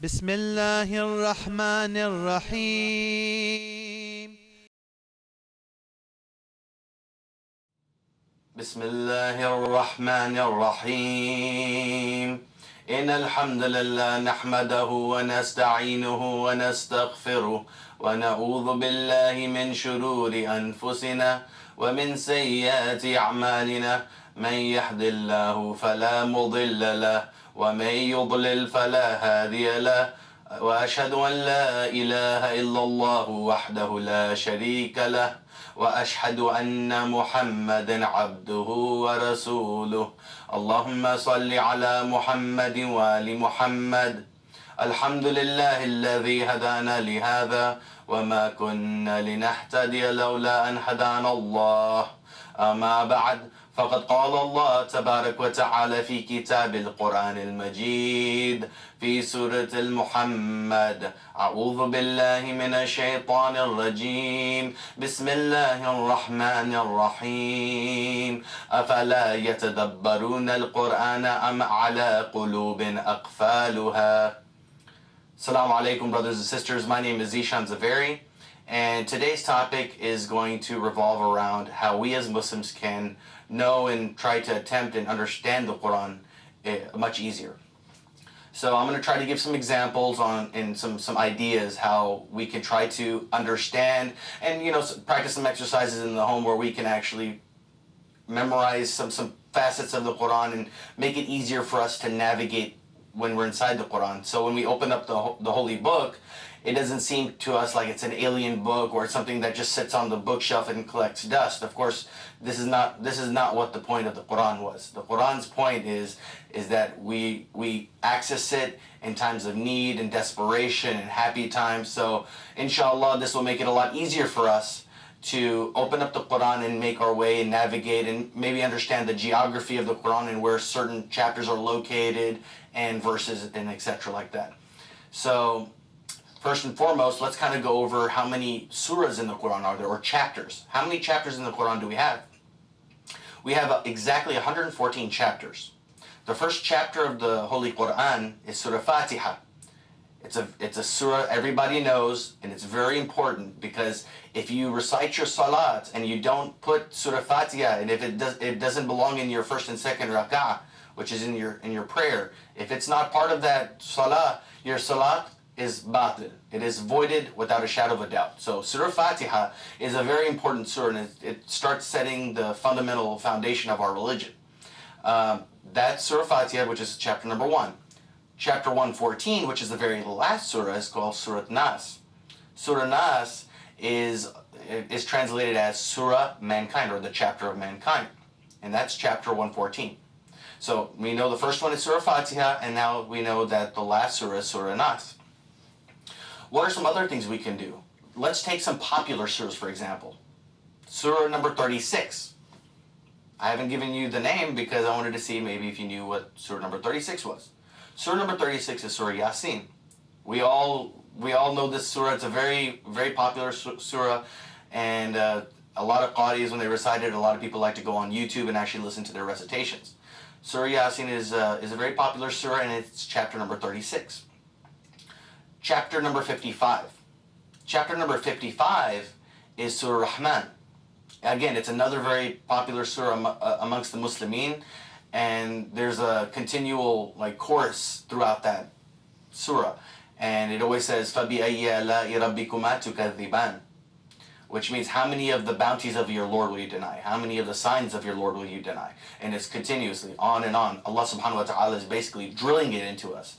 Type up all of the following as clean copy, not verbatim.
بسم الله الرحمن الرحيم بسم الله الرحمن الرحيم إن الحمد لله نحمده ونستعينه ونستغفره ونعوذ بالله من شرور أنفسنا ومن سيئات أعمالنا من يهد الله فلا مضل له ومن يضلل فلا هادي له وأشهد أن لا إله إلا الله وحده لا شريك له وأشهد أن محمدا عبده ورسوله اللهم صل على محمد وآل محمد الحمد لله الذي هدانا لهذا وما كنا لنهتدي لولا أن هدانا الله أما بعد فقد قال الله تبارك وتعالى في كتاب القرآن المجيد في سورة المحمد أعوذ بالله من الشيطان الرجيم بسم الله الرحمن الرحيم أفلا يتدبرون القرآن أم على قلوب أقفالها. Assalamu alaikum, brothers and sisters. My name is Zishan Zaveri, and today's topic is going to revolve around how we as Muslims can know and try to attempt and understand the Quran much easier. So I'm going to try to give some examples and some ideas how we can try to understand and practice some exercises in the home where we can actually memorize some facets of the Quran and make it easier for us to navigate when we're inside the Quran. So when we open up the holy book, it doesn't seem to us like it's an alien book or it's something that just sits on the bookshelf and collects dust. Of course, this is not what the point of the Quran was. The Quran's point is that we access it in times of need and desperation and happy times. So inshallah, this will make it a lot easier for us to open up the Quran and make our way and navigate and maybe understand the geography of the Quran and where certain chapters are located and verses and etc. like that. So first and foremost, let's kind of go over how many surahs in the Quran are there, or chapters. How many chapters in the Quran do we have? We have exactly 114 chapters. The first chapter of the Holy Quran is Surah Fatiha. It's a surah everybody knows, and it's very important because if you recite your salat and you don't put Surah Fatiha, and if it doesn't belong in your first and second rak'ah, which is in your prayer, if it's not part of that salah, your salat is batil. It is voided without a shadow of a doubt. So Surah Fatiha is a very important surah, and it starts setting the fundamental foundation of our religion. That Surah Fatiha, which is chapter number 1. Chapter 114, which is the very last surah, is called Surah Nas. Surah Nas is translated as Surah Mankind, or the chapter of mankind. And that's chapter 114. So we know the first one is Surah Fatiha, and now we know that the last surah is Surah Nas. What are some other things we can do? Let's take some popular surahs, for example. Surah number 36. I haven't given you the name because I wanted to see maybe if you knew what surah number 36 was. Surah number 36 is Surah Yasin. We all know this surah. It's a very, very popular surah, and a lot of qadis, when they recite it, a lot of people like to go on YouTube and actually listen to their recitations. Surah Yasin is a very popular surah, and it's chapter number 36. Chapter number 55. Chapter number 55 is Surah Rahman. Again, it's another very popular surah amongst the Muslimin, and there's a continual chorus throughout that surah, and it always says فَبِأَيِّ آلَاءِ رَبِّكُمَا تُكَذِّبَانِ, which means how many of the bounties of your Lord will you deny? How many of the signs of your Lord will you deny? And it's continuously on and on. Allah subhanahu wa ta'ala is basically drilling it into us.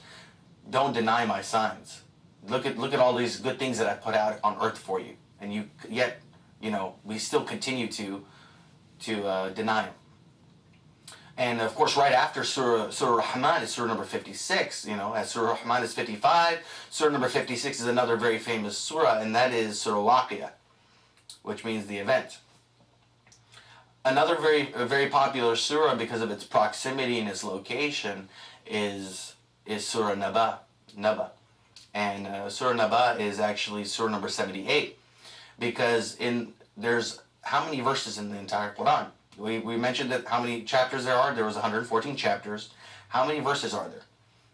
Don't deny my signs. Look at all these good things that I put out on earth for you, and yet we still continue to deny them. And of course, right after Surah Rahman is Surah number 56. As Surah Rahman is 55, Surah number 56 is another very famous surah, and that is Surah Waqiyah, which means the event. Another very popular surah because of its proximity and its location is Surah Naba. And Surah Naba is actually Surah number 78, because there's how many verses in the entire Quran? We mentioned that how many chapters there are. There was 114 chapters. How many verses are there?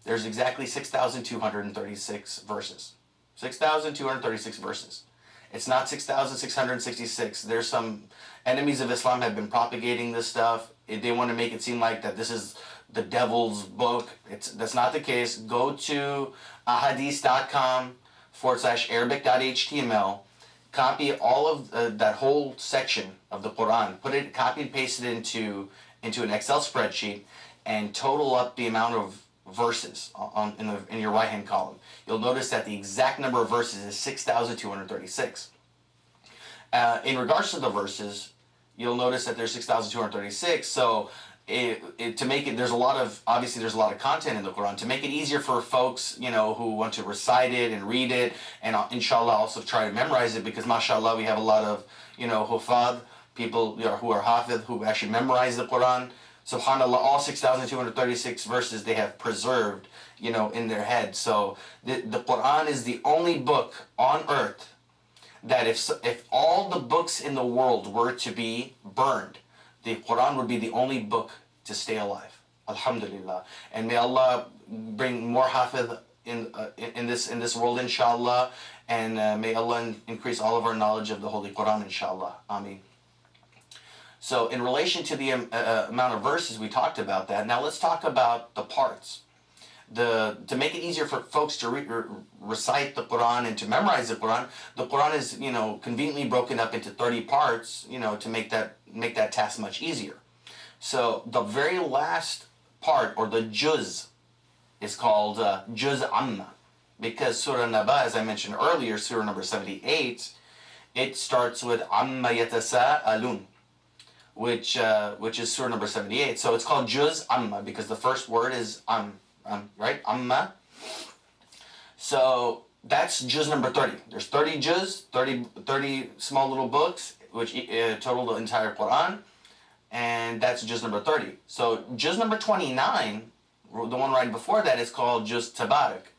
there's exactly 6,236 verses. 6,236 verses. It's not 6,666. There's some enemies of Islam have been propagating this stuff. They want to make it seem like that this is the devil's book. That's not the case. Go to ahadith.com/Arabic.html. Copy all of that whole section of the Quran. Copy and paste it into an Excel spreadsheet, and total up the amount of verses in your right hand column. You'll notice that the exact number of verses is 6,236. In regards to the verses, you'll notice that there's 6,236. So to make it, there's a lot of content in the Quran. To make it easier for folks, who want to recite it and read it, and inshallah also try to memorize it, because mashallah we have a lot of hufad, people who are hafidh, who actually memorize the Quran. SubhanAllah, all 6,236 verses they have preserved, in their head. So the Quran is the only book on earth that if all the books in the world were to be burned, the Quran would be the only book to stay alive. Alhamdulillah. And may Allah bring more hafidh in this world, inshallah. And may Allah increase all of our knowledge of the Holy Quran, inshallah. Ameen. So in relation to the amount of verses, we talked about that. Now let's talk about the parts. To make it easier for folks to recite the Quran and to memorize the Quran is conveniently broken up into 30 parts, to make that task much easier. So the very last part, or the juz, is called juz amma, because Surah Naba, as I mentioned earlier, Surah number 78, it starts with amma yatasa'alun, which is Surah number 78. So it's called juz amma because the first word is right? Amma. So that's juz number 30. There's 30 juz, 30 small little books, which total the entire Quran, and that's juz number 30. So juz number 29, the one right before that, is called juz Tabarak,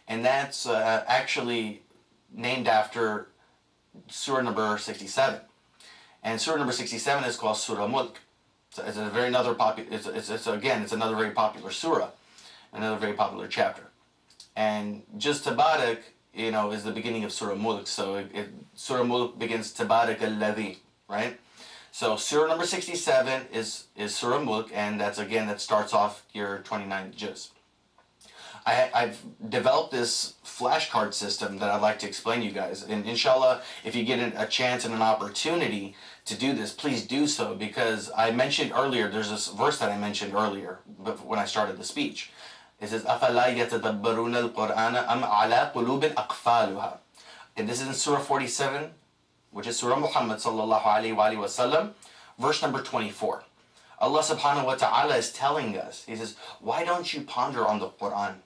and that's actually named after Surah number 67. And Surah number 67 is called Surah Mulk. So it's another very popular surah. Another very popular chapter. And just Tabarak, is the beginning of Surah Mulk. So Surah Mulk begins Tabarak al-Ladhi, right? So Surah number 67 is Surah Mulk, and that starts off your 29 juz. I've developed this flashcard system that I'd like to explain to you guys. And inshallah, if you get a chance and an opportunity to do this, please do so, because I mentioned earlier, there's this verse that I mentioned earlier when I started the speech. It says, أَفَلَا يَتَدَبَّرُونَ الْقُرْآنَ أَمْ عَلَىٰ قُلُوبٍ أَقْفَالُهَا. And this is in Surah 47, which is Surah Muhammad sallallahu alayhi wa sallam, verse number 24. Allah subhanahu wa ta'ala is telling us, He says, why don't you ponder on the Quran?